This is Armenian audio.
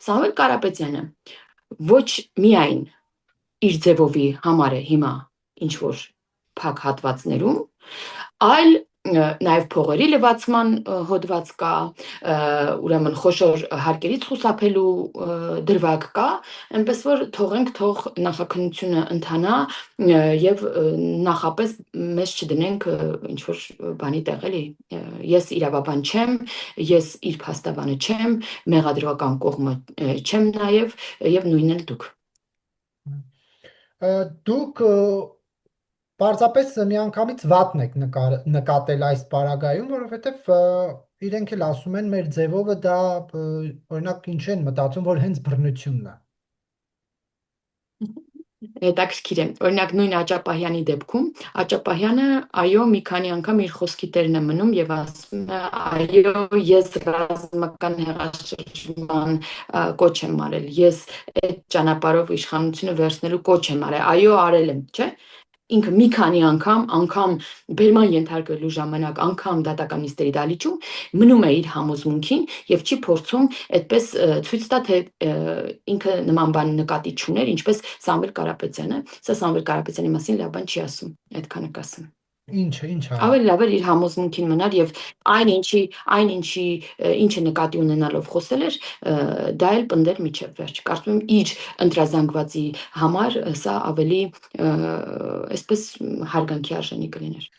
Սամվել Կարապետյանը ոչ միայն իր ձևովի համար է հիմա ինչ-որ փակ հատվածներում, այլ նաև փողերի լվացման հոդված կա, ուրեմն խոշոր հարկերից խուսափելու դրվագ կա, այնպես որ թող նախաքննությունը ընթանա եւ նախապես մեզ չդնենք ինչ-որ բանի տեղ էլի, ես իրավաբան չեմ, ես իր փաստաբանը չեմ, մեղադրական կողմը չեմ նաև եւ նույնն էլ դուք։ Դուք պարզապես միանգամից վատն եք նկատել այս պարագայում, որովհետև իրենք էլ ասում են մեր ձևովը դա օրինակ ինչ են մտածում, որ հենց բռնությունն է։ Հետաքրքիր է։ Օրինակ նույն Աճապահյանի դեպքում, Աճապահյանը այո մի քանի անգամ իր խոսքի տերն է մնում եւ ասում է այո ես ռազմական հեղաշրջման կոչ եմ արել, ես այդ ճանապարհով իշխանությունը վերցնելու կոչ եմ արել, այո արել եմ, չէ՞։ Ինքը մի քանի անգամ բերման ենթարկվելու ժամանակ, անգամ դատական նիստերի դալիճում մնում է իր համոզմունքին եւ չի փորձում այդպես ցույց տա թե ինքը նման բան նկատի չուներ, ինչպես Սամվել Կարապետյանը, սա Սամվել Կարապետյանի մասին լավ բան չի ասում, այդքանը կասեմ։ Ինչ արել։ Ավելի լավ էր իր համոզմունքին մնար եւ ինչը նկատի ունենալով խոսել էր, դա էլ պնդեր միջև վերջ։ Կարծում եմ իր ընտրազանգվածի համար սա ավելի այսպես հարգանքի արժանի կլիներ։